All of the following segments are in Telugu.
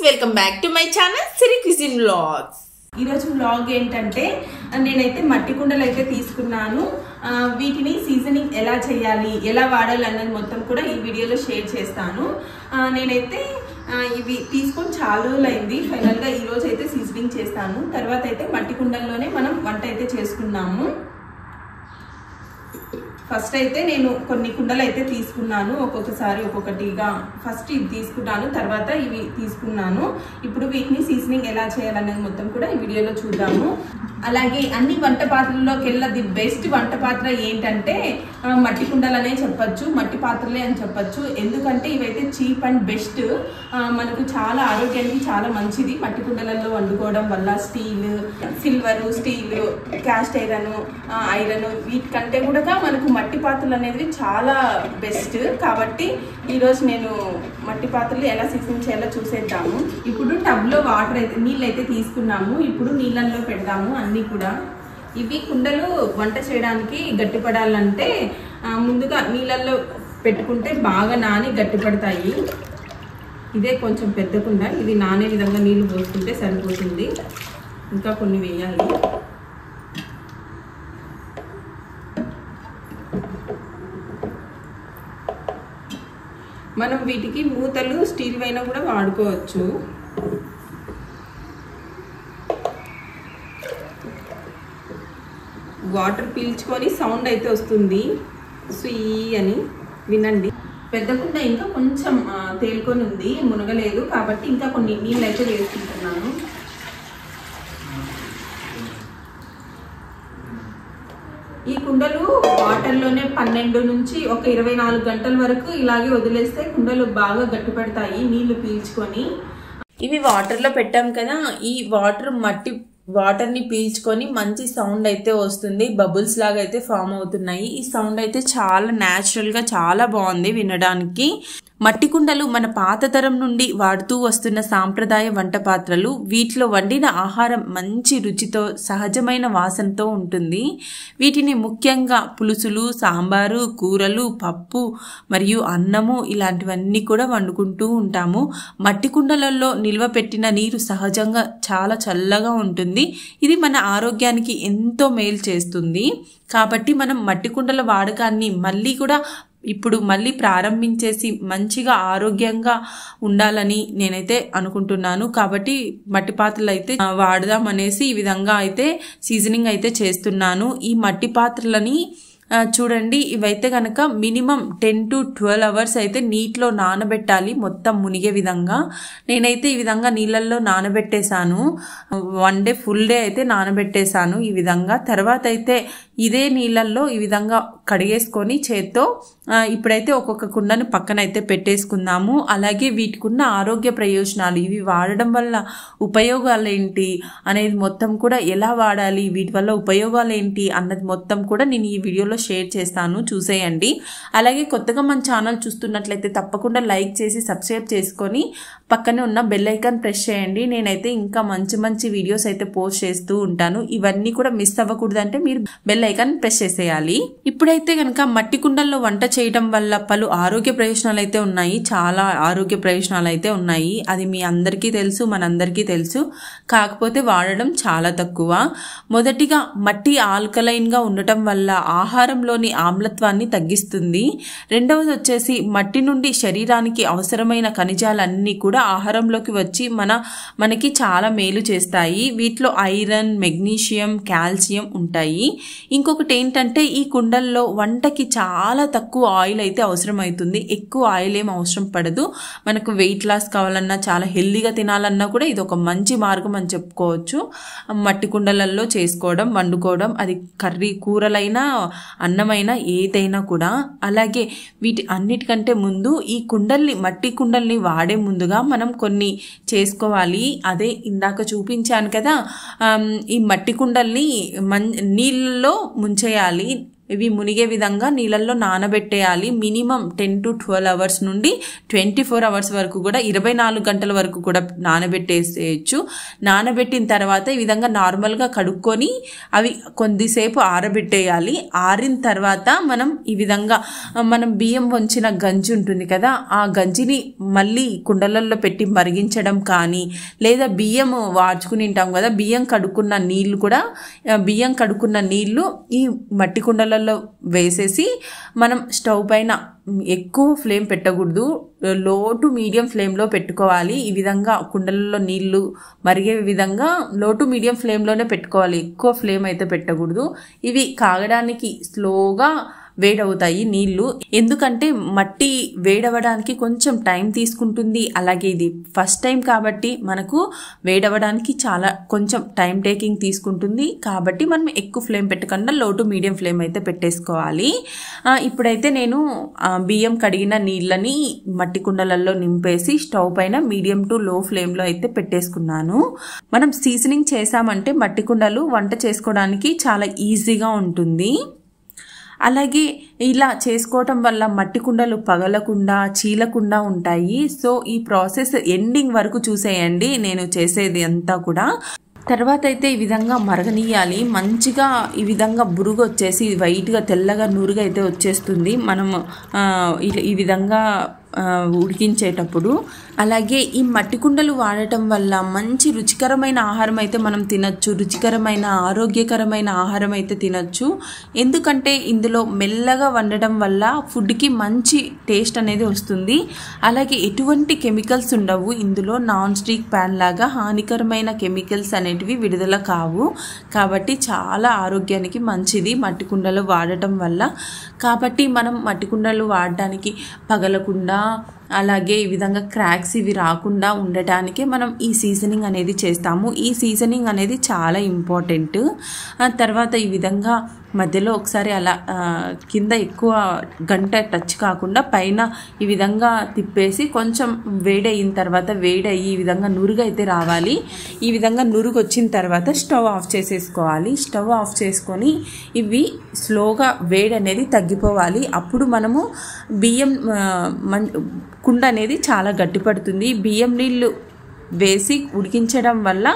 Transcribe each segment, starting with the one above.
Welcome back to my channel Siri cuisine vlogs. ఈరోజు వ్లాగ్ ఏంటంటే నేనైతే మట్టి కుండలు అయితే తీసుకున్నాను. వీటిని సీజనింగ్ ఎలా చేయాలి, ఎలా వాడాలి అన్నది మొత్తం కూడా ఈ వీడియోలో షేర్ చేస్తాను. నేనైతే ఇవి తీసుకొని చాలా రోజులైంది. ఫైనల్గా ఈరోజు అయితే సీజనింగ్ చేస్తాను. తర్వాత అయితే మట్టి కుండల్లోనే మనం వంట అయితే చేసుకున్నాము. ఫస్ట్ అయితే నేను కొన్ని కుండలు అయితే తీసుకున్నాను, ఒక్కొక్కసారి ఒక్కొక్కటిగా. ఫస్ట్ ఇది తీసుకున్నాను, తర్వాత ఇవి తీసుకున్నాను. ఇప్పుడు వీటిని సీజనింగ్ ఎలా చేయాలనేది మొత్తం కూడా ఈ వీడియోలో చూద్దాము. అలాగే అన్ని వంట పాత్రల్లోకి వెళ్ళి ది బెస్ట్ వంట పాత్ర ఏంటంటే మట్టి కుండలనే చెప్పచ్చు, మట్టి పాత్రలే అని చెప్పచ్చు. ఎందుకంటే ఇవైతే చీప్ అండ్ బెస్ట్. మనకు చాలా ఆరోగ్యానికి చాలా మంచిది మట్టి కుండలలో వండుకోవడం వల్ల. Steel, silver, steel, cast iron వీటికంటే కూడా మనకు మట్టి పాత్రలు అనేది చాలా బెస్ట్. కాబట్టి ఈరోజు నేను మట్టి పాత్రలు ఎలా సీజనింగ్ చేయాలో చూసేద్దాము. ఇప్పుడు టబ్లో వాటర్ అయితే నీళ్ళు అయితే తీసుకున్నాము. ఇప్పుడు నీళ్ళల్లో పెడదాము అన్నీ కూడా. ఇవి కుండలు వంట చేయడానికి గట్టిపడాలంటే ముందుగా నీళ్ళల్లో పెట్టుకుంటే బాగా నాని గట్టిపడతాయి. ఇదే కొంచెం పెద్ద కుండ, ఇది నానే విధంగా నీళ్లు పోసుకుంటే సరిపోతుంది. ఇంకా కొన్ని వేయాలి. మనం వీటికి మూతలు స్టీల్ వైనా కూడా వాడుకోవచ్చు. వాటర్ పీల్చుకొని సౌండ్ అయితే వస్తుంది, సుయ్ అని వినండి. పెద్ద కుండ ఇంకా కొంచెం తేలుకొని ఉంది, మునగలేదు. కాబట్టి ఇంకా కొన్ని నీళ్ళు అయితే వేసుకుంటున్నాను. ఈ కుండలు వాటర్లోనే 12 నుంచి ఒక 24 గంటల వరకు ఇలాగే వదిలేస్తే కుండలు బాగా గట్టిపడతాయి నీళ్లు పీల్చుకొని. ఇవి వాటర్లో పెట్టాం కదా, ఈ వాటర్ని పీల్చుకొని మంచి సౌండ్ అయితే వస్తుంది. బబుల్స్ లాగా అయితే ఫామ్ అవుతున్నాయి. ఈ సౌండ్ అయితే చాలా న్యాచురల్గా చాలా బాగుంది వినడానికి. మట్టి కుండలు మన పాత తరం నుండి వాడుతూ వస్తున్న సాంప్రదాయ వంట పాత్రలు. వీటిలో వండిన ఆహారం మంచి రుచితో సహజమైన వాసనతో ఉంటుంది. వీటిని ముఖ్యంగా పులుసులు, సాంబారు, కూరలు, పప్పు మరియు అన్నము ఇలాంటివన్నీ కూడా వండుకుంటూ ఉంటాము. మట్టి కుండలలో నిల్వ పెట్టిన నీరు సహజంగా చాలా చల్లగా ఉంటుంది. ఇది మన ఆరోగ్యానికి ఎంతో మేలు చేస్తుంది. కాబట్టి మనం మట్టి కుండల వాడకాన్ని మళ్ళీ ప్రారంభించేసి మంచిగా ఆరోగ్యంగా ఉండాలని నేనైతే అనుకుంటున్నాను. కాబట్టి మట్టి పాత్రలు అయితే వాడదాం అనేసి ఈ విధంగా అయితే సీజనింగ్ అయితే చేస్తున్నాను. ఈ మట్టి పాత్రలని చూడండి, ఇవైతే కనుక మినిమం 10 to 12 అవర్స్ అయితే నీటిలో నానబెట్టాలి, మొత్తం మునిగే విధంగా. నేనైతే ఈ విధంగా నీళ్ళల్లో నానబెట్టేశాను. 1 day ఫుల్ డే అయితే నానబెట్టేశాను ఈ విధంగా. తర్వాత అయితే ఇదే నీళ్ళల్లో ఈ విధంగా కడిగేసుకొని చేత్తో ఇప్పుడైతే ఒక్కొక్క కుండను పక్కన అయితే పెట్టేసుకుందాము. అలాగే వీటికున్న ఆరోగ్య ప్రయోజనాలు, ఇవి వాడడం వల్ల ఉపయోగాలు ఏంటి అనేది మొత్తం కూడా, ఎలా వాడాలి, వీటి వల్ల ఉపయోగాలు ఏంటి అన్నది మొత్తం కూడా నేను ఈ వీడియోలో షేర్ చేస్తాను, చూసేయండి. అలాగే కొత్తగా మన ఛానల్ చూస్తున్నట్లయితే తప్పకుండా లైక్ చేసి సబ్స్క్రైబ్ చేసుకొని పక్కనే ఉన్న బెల్ ఐకాన్ ప్రెస్ చేయండి. నేనైతే ఇంకా మంచి వీడియోస్ అయితే పోస్ట్ చేస్తూ ఉంటాను. ఇవన్నీ కూడా మిస్ అవ్వకూడదంటే మీరు బెల్ ఐకాన్ ప్రెస్ చేసేయాలి. ఇప్పుడైతే కనుక మట్టి కుండల్లో వంట చేయడం వల్ల పలు ఆరోగ్య ప్రయోజనాలు అయితే ఉన్నాయి. చాలా ఆరోగ్య ప్రయోజనాలు అయితే ఉన్నాయి. అది మీ అందరికీ తెలుసు, మనందరికీ తెలుసు. కాకపోతే వాడడం చాలా తక్కువ. మొదటిగా మట్టి ఆల్కలైన్ గా ఉండటం వల్ల ఆహారంలోని ఆమ్లత్వాన్ని తగ్గిస్తుంది. రెండవది వచ్చేసి మట్టి నుండి శరీరానికి అవసరమైన ఖనిజాలన్నీ కూడా ఆహారంలోకి వచ్చి మనకి చాలా మేలు చేస్తాయి. వీటిలో ఐరన్, మెగ్నీషియం, కాల్షియం ఉంటాయి. ఇంకొకటి ఏంటంటే ఈ కుండల్లో వంటకి చాలా తక్కువ ఆయిల్ అయితే అవసరం అవుతుంది. ఎక్కువ ఆయిల్ ఏం అవసరం పడదు. మనకు వెయిట్ లాస్ కావాలన్నా, చాలా హెల్దీగా తినాలన్నా కూడా ఇది ఒక మంచి మార్గం అని చెప్పుకోవచ్చు. మట్టి కుండలలో చేసుకోవడం, వండుకోవడం, అది కర్రీ, కూరలైనా, అన్నమైనా, ఏదైనా కూడా. అలాగే వీటి అన్నిటికంటే ముందు ఈ మట్టి కుండల్ని వాడే ముందుగా మనం కొన్ని చేసుకోవాలి. అదే ఇందాక చూపించాను కదా, ఈ మట్టి కుండల్ని నీళ్ళలో ముంచేయాలి. ఇవి మునిగే విధంగా నీళ్ళల్లో నానబెట్టేయాలి. మినిమం 10 to 12 అవర్స్ నుండి 24 అవర్స్ వరకు కూడా 24 గంటల వరకు కూడా నానబెట్టేసేయచ్చు. నానబెట్టిన తర్వాత ఈ విధంగా నార్మల్గా కడుక్కొని అవి కొద్దిసేపు ఆరబెట్టేయాలి. ఆరిన తర్వాత మనం ఈ విధంగా మనం బియ్యం వంచిన గంజి ఉంటుంది కదా, ఆ గంజిని మళ్ళీ కుండలలో పెట్టి మరిగించడం కానీ, లేదా బియ్యం వాడ్చుకుని ఉంటాం కదా, బియ్యం కడుక్కున్న నీళ్లు ఈ మట్టి కుండలలో వేసేసి మనం స్టవ్ పైన ఎక్కువ ఫ్లేమ్ పెట్టకూడదు, లో టు మీడియం ఫ్లేమ్లో పెట్టుకోవాలి. ఈ విధంగా కుండలలో నీళ్లు మరిగే విధంగా లో టు మీడియం ఫ్లేమ్లోనే పెట్టుకోవాలి, ఎక్కువ ఫ్లేమ్ అయితే పెట్టకూడదు. ఇవి కాగడానికి స్లోగా వేడవుతాయి నీళ్లు, ఎందుకంటే మట్టి వేడవడానికి కొంచెం టైం తీసుకుంటుంది. అలాగే ఇది ఫస్ట్ టైం కాబట్టి మనకు వేడవడానికి చాలా కొంచెం టైం టేకింగ్ తీసుకుంటుంది. కాబట్టి మనం ఎక్కువ ఫ్లేమ్ పెట్టకుండా లో టు మీడియం ఫ్లేమ్ అయితే పెట్టేసుకోవాలి. ఇప్పుడైతే నేను బియ్యం కడిగిన నీళ్ళని మట్టి కుండలలో నింపేసి స్టవ్ పైన మీడియం టు లో ఫ్లేమ్లో అయితే పెట్టేసుకున్నాను. మనం సీజనింగ్ చేసామంటే మట్టి కుండలు వంట చేసుకోవడానికి చాలా ఈజీగా ఉంటుంది. అలాగే ఇలా చేసుకోవటం వల్ల మట్టి కుండలు పగలకుండా చీలకుండా ఉంటాయి. సో ఈ ప్రాసెస్ ఎండింగ్ వరకు చూసేయండి, నేను చేసేది అంతా కూడా. తర్వాత అయితే ఈ విధంగా మరగనీయాలి. మంచిగా ఈ విధంగా బురుగు వచ్చేసి వైట్గా తెల్లగా నూరుగా అయితే వచ్చేస్తుంది మనం ఈ విధంగా ఉడికించేటప్పుడు. అలాగే ఈ మట్టి కుండలు వాడటం వల్ల మంచి రుచికరమైన ఆహారం అయితే మనం తినచ్చు, రుచికరమైన ఆరోగ్యకరమైన ఆహారం అయితే తినచ్చు. ఎందుకంటే ఇందులో మెల్లగా వండటం వల్ల ఫుడ్కి మంచి టేస్ట్ అనేది వస్తుంది. అలాగే ఎటువంటి కెమికల్స్ ఉండవు ఇందులో, నాన్ స్టిక్ ప్యాన్ లాగా హానికరమైన కెమికల్స్ అనేటివి విడుదల కావు. కాబట్టి చాలా ఆరోగ్యానికి మంచిది మట్టి కుండలు వాడటం వల్ల. కాబట్టి మనం మట్టి కుండలు వాడడానికి పగలకుండా, అలాగే ఈ విధంగా క్రాక్స్ ఇవి రాకుండా ఉండటానికే మనం ఈ సీజనింగ్ అనేది చేస్తాము. ఈ సీజనింగ్ అనేది చాలా ఇంపార్టెంట్. తర్వాత ఈ విధంగా మధ్యలో ఒకసారి అలా కింద ఎక్కువ గంట టచ్ కాకుండా పైన ఈ విధంగా తిప్పేసి కొంచెం వేడయిన తర్వాత ఈ విధంగా నురుగు అయితే రావాలి. ఈ విధంగా నురుగు వచ్చిన తర్వాత స్టవ్ ఆఫ్ చేసేసుకోవాలి. స్టవ్ ఆఫ్ చేసుకొని ఇవి స్లోగా వేడి అనేది తగ్గిపోవాలి. అప్పుడు మనము బియ్యం కుండ అనేది చాలా గట్టిపడుతుంది. బియ్యం నీళ్ళు వేసి ఉడికించడం వల్ల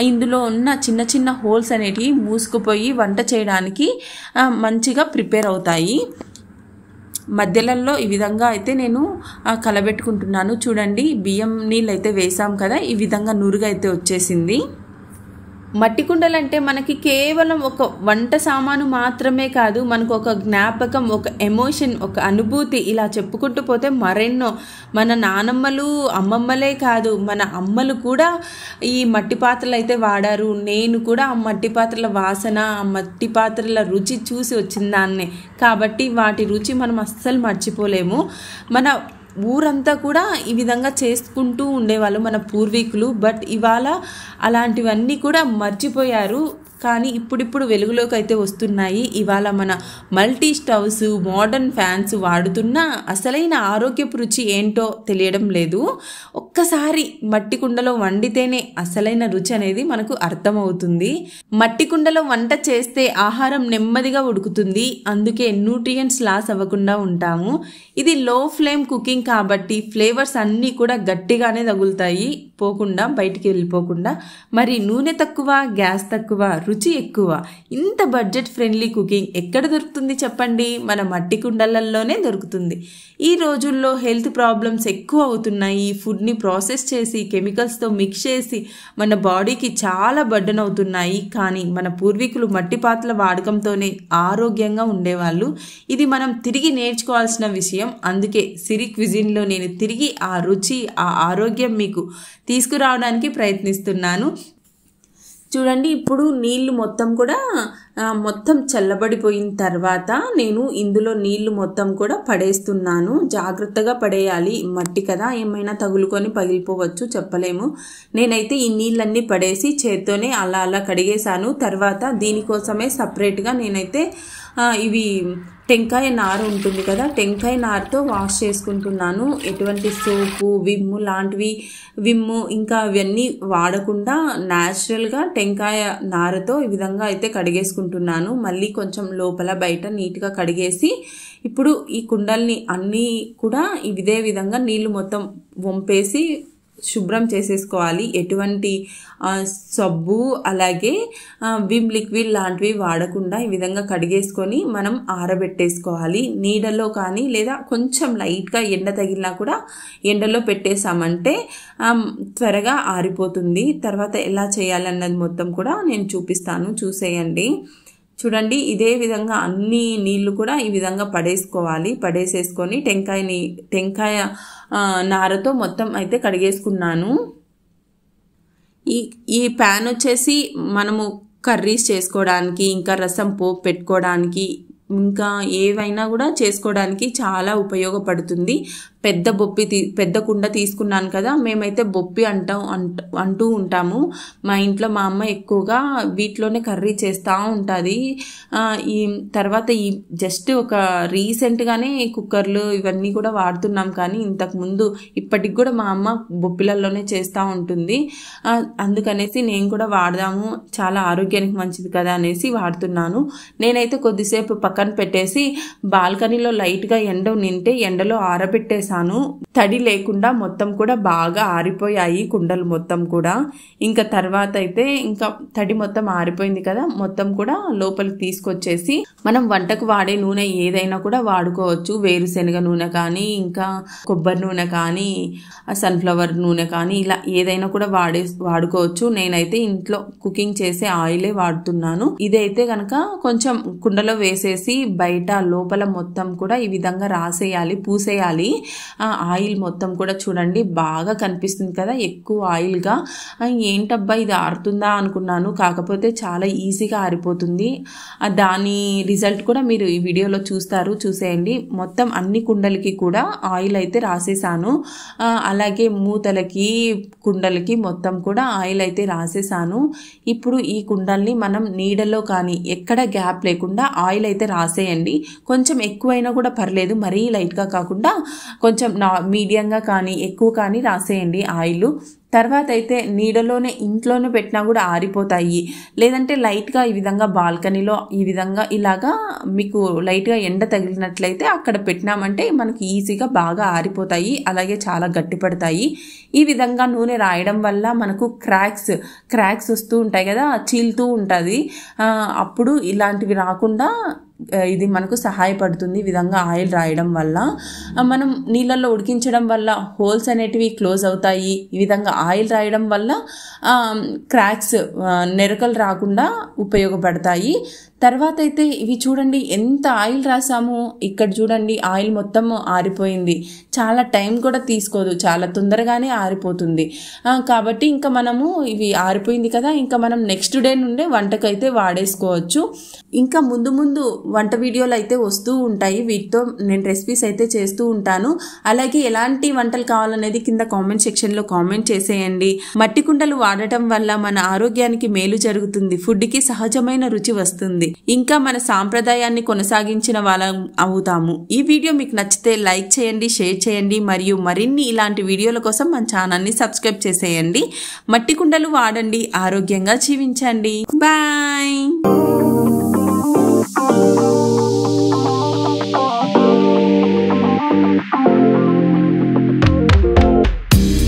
ఇందులో ఉన్న చిన్న చిన్న హోల్స్ అనేటివి మూసుకుపోయి వంట చేయడానికి మంచిగా ప్రిపేర్ అవుతాయి. మధ్యలలో ఈ విధంగా అయితే నేను కలబెట్టుకుంటున్నాను. చూడండి, బియ్యం నీళ్ళు అయితే వేసాం కదా, ఈ విధంగా నురుగు అయితే వచ్చేసింది. మట్టి కుండలు అంటే మనకి కేవలం ఒక వంట సామాను మాత్రమే కాదు, మనకు ఒక జ్ఞాపకం, ఒక ఎమోషన్, ఒక అనుభూతి, ఇలా చెప్పుకుంటూ పోతే మరెన్నో. మన నానమ్మలు అమ్మమ్మలే కాదు, మన అమ్మలు కూడా ఈ మట్టి పాత్రలు అయితే వాడారు. నేను కూడా ఆ మట్టి పాత్రల వాసన, ఆ మట్టి పాత్రల రుచి చూసి వచ్చిన దాన్నే. కాబట్టి వాటి రుచి మనం అస్సలు మర్చిపోలేము. మన ఊరంతా కూడా ఈ విధంగా చేసుకుంటూ ఉండేవాళ్ళు మన పూర్వీకులు. బట్ ఇవాళ అలాంటివన్నీ కూడా మర్చిపోయారు. కానీ ఇప్పుడిప్పుడు వెలుగులోకి అయితే వస్తున్నాయి. ఇవాళ మన మల్టీ స్టవ్స్, మోడర్న్ ఫ్యాన్స్ వాడుతున్న అసలైన ఆరోగ్యపు రుచి ఏంటో తెలియడం లేదు. ఒక్కసారి మట్టి కుండలో వండితేనే అసలైన రుచి అనేది మనకు అర్థమవుతుంది. మట్టి కుండలో వంట చేస్తే ఆహారం నెమ్మదిగా ఉడుకుతుంది, అందుకే న్యూట్రియంట్స్ లాస్ అవ్వకుండా ఉంటాము. ఇది లో ఫ్లేమ్ కుకింగ్ కాబట్టి ఫ్లేవర్స్ అన్నీ కూడా గట్టిగానే తగులుతాయి, బయటికి వెళ్ళిపోకుండా. మరి నూనె తక్కువ, గ్యాస్ తక్కువ, రుచి ఎక్కువ. ఇంత బడ్జెట్ ఫ్రెండ్లీ కుకింగ్ ఎక్కడ దొరుకుతుంది చెప్పండి? మన మట్టి కుండలలోనే దొరుకుతుంది. ఈ రోజుల్లో హెల్త్ ప్రాబ్లమ్స్ ఎక్కువ అవుతున్నాయి. ఫుడ్ని ప్రాసెస్ చేసి కెమికల్స్తో మిక్స్ చేసి మన బాడీకి చాలా బర్డెన్ అవుతున్నాయి. కానీ మన పూర్వీకులు మట్టి పాత్రల వాడకంతోనే ఆరోగ్యంగా ఉండేవాళ్ళు. ఇది మనం తిరిగి నేర్చుకోవాల్సిన విషయం. అందుకే సిరి క్విజిన్లో నేను తిరిగి ఆ రుచి, ఆ ఆరోగ్యం మీకు తీసుకురావడానికి ప్రయత్నిస్తున్నాను. చూడండి, ఇప్పుడు నీళ్లు మొత్తం చల్లబడిపోయిన తర్వాత నేను ఇందులో నీళ్లు మొత్తం కూడా పడేస్తున్నాను. జాగ్రత్తగా పడేయాలి, మట్టి కదా, ఏమైనా తగులుకొని పగిలిపోవచ్చు, చెప్పలేము. నేనైతే ఈ నీళ్ళన్నీ పడేసి చేత్తోనే అలా కడిగేశాను. తర్వాత దీనికోసమే సపరేట్గా నేనైతే ఇవి టెంకాయ నారు ఉంటుంది కదా, టెంకాయ నారుతో వాష్ చేసుకుంటున్నాను. ఎటువంటి సోపు, విమ్ము లాంటివి, విమ్ము ఇంకా అవన్నీ వాడకుండా న్యాచురల్గా టెంకాయ నారతో ఈ విధంగా అయితే కడిగేసుకుంటున్నాను. మళ్ళీ కొంచెం లోపల బయట నీట్గా కడిగేసి ఇప్పుడు ఈ కుండల్ని అన్నీ కూడా ఇదే విధంగా నీళ్లు మొత్తం వంపేసి శుభ్రం చేసేసుకోవాలి. ఎటువంటి సబ్బు అలాగే విమ్ లిక్విడ్ లాంటివి వాడకుండా ఈ విధంగా కడిగేసుకొని మనం ఆరబెట్టేసుకోవాలి. నీడలో కానీ లేదా కొంచెం లైట్గా ఎండ తగిలినా కూడా ఎండలో పెట్టేసామంటే త్వరగా ఆరిపోతుంది. తర్వాత ఎలా చేయాలన్నది మొత్తం కూడా నేను చూపిస్తాను, చూసేయండి. చూడండి, ఇదే విధంగా అన్ని నీళ్లు కూడా ఈ విధంగా పడేసుకోవాలి. పడేసేసుకొని టెంకాయ నారతో మొత్తం అయితే కడిగేసుకున్నాను. ఈ ప్యాన్ వచ్చేసి మనము కర్రీస్ చేసుకోవడానికి, ఇంకా రసం పోపు పెట్టుకోవడానికి, ఇంకా ఏవైనా కూడా చేసుకోవడానికి చాలా ఉపయోగపడుతుంది. పెద్ద కుండ తీసుకున్నాను కదా, మేమైతే బొప్పి అంటూ ఉంటాము. మా ఇంట్లో మా అమ్మ ఎక్కువగా వీటిలోనే కర్రీ చేస్తూ ఉంటుంది. ఈ తర్వాత ఈ జస్ట్ ఒక రీసెంట్గానే కుక్కర్లు ఇవన్నీ కూడా వాడుతున్నాం, కానీ ఇంతకుముందు ఇప్పటికి కూడా మా అమ్మ బొప్పిలలోనే చేస్తూ ఉంటుంది. అందుకనేసి నేను కూడా వాడదాము, చాలా ఆరోగ్యానికి మంచిది కదా అనేసి వాడుతున్నాను. నేనైతే కొద్దిసేపు పక్కన పెట్టేసి బాల్కనీలో లైట్గా ఎండ నింటే ఎండలో ఆరబెట్టేసాను. తడి లేకుండా మొత్తం కూడా బాగా ఆరిపోయాయి కుండలు మొత్తం కూడా. ఇంకా తర్వాత అయితే ఇంకా తడి మొత్తం ఆరిపోయింది కదా, మొత్తం కూడా లోపలికి తీసుకొచ్చేసి మనం వంటకు వాడే నూనె ఏదైనా కూడా వాడుకోవచ్చు. వేరుశనగ నూనె కానీ, ఇంకా కొబ్బరి నూనె కానీ, సన్ఫ్లవర్ నూనె కానీ, ఇలా ఏదైనా కూడా వాడుకోవచ్చు. నేనైతే ఇంట్లో కుకింగ్ చేసే ఆయిలే వాడుతున్నాను. ఇదైతే కనుక కొంచెం కుండలో వేసేసి బయట లోపల మొత్తం కూడా ఈ విధంగా రాసేయాలి, పూసేయాలి. ఆయిల్ మొత్తం కూడా చూడండి బాగా కనిపిస్తుంది కదా, ఎక్కువ ఆయిల్గా. ఏంటబ్బా ఇది ఆరుతుందా అనుకున్నాను, కాకపోతే చాలా ఈజీగా ఆరిపోతుంది. దాని రిజల్ట్ కూడా మీరు ఈ వీడియోలో చూసేయండి. మొత్తం అన్ని కుండలకి కూడా ఆయిల్ అయితే రాసేసాను. అలాగే మూతలకి, కుండలకి మొత్తం కూడా ఆయిల్ అయితే రాసేసాను. ఇప్పుడు ఈ కుండల్ని మనం నీడలో కానీ ఎక్కడ గ్యాప్ లేకుండా ఆయిల్ అయితే రాసేయండి. కొంచెం ఎక్కువైనా కూడా పర్లేదు, మరీ లైట్గా కాకుండా కొంచెం మీడియంగా కానీ ఎక్కువ కానీ రాసేయండి ఆయిల్. తర్వాత అయితే నీడలోనే ఇంట్లోనే పెట్టినా కూడా ఆరిపోతాయి. లేదంటే లైట్గా ఈ విధంగా బాల్కనీలో ఈ విధంగా ఇలాగా మీకు లైట్గా ఎండ తగిలినట్లయితే అక్కడ పెట్టినామంటే మనకి ఈజీగా బాగా ఆరిపోతాయి, అలాగే చాలా గట్టిపడతాయి. ఈ విధంగా నూనె రాయడం వల్ల మనకు క్రాక్స్ వస్తూ ఉంటాయి కదా, చీలుతూ ఉంటుంది. అప్పుడు ఇలాంటివి రాకుండా ఇది మనకు సహాయపడుతుంది. ఈ విధంగా ఆయిల్ రాయడం వల్ల మనం నీళ్ళల్లో ఉడికించడం వల్ల హోల్స్ అనేటివి క్లోజ్ అవుతాయి. ఈ విధంగా ఆయిల్ రాయడం వల్ల క్రాక్స్, నెరకలు రాకుండా ఉపయోగపడతాయి. తర్వాత అయితే ఇవి చూడండి ఎంత ఆయిల్ రాసాము. ఇక్కడ చూడండి ఆయిల్ మొత్తం ఆరిపోయింది. చాలా టైం కూడా తీసుకోదు, చాలా తొందరగానే ఆరిపోతుంది. కాబట్టి ఇంకా మనము ఇవి ఆరిపోయింది కదా, ఇంకా మనం నెక్స్ట్ డే నుండే వంటకైతే వాడేసుకోవచ్చు. ఇంకా ముందు వంట వీడియోలు అయితే వస్తూ ఉంటాయి, వీటితో నేను రెసిపీస్ అయితే చేస్తూ ఉంటాను. అలాగే ఎలాంటి వంటలు కావాలనేది కింద కామెంట్ సెక్షన్లో కామెంట్ చేసేయండి. మట్టి కుండలు వాడటం వల్ల మన ఆరోగ్యానికి మేలు జరుగుతుంది, ఫుడ్కి సహజమైన రుచి వస్తుంది, ఇంకా మన సాంప్రదాయాన్ని కొనసాగించిన వాళ్ళం అవుతాము. ఈ వీడియో మీకు నచ్చితే లైక్ చేయండి, షేర్ చేయండి, మరియు మరిన్ని ఇలాంటి వీడియోల కోసం మన ఛానల్ని సబ్స్క్రైబ్ చేసేయండి. మట్టి కుండలు వాడండి, ఆరోగ్యంగా జీవించండి. బాయ్.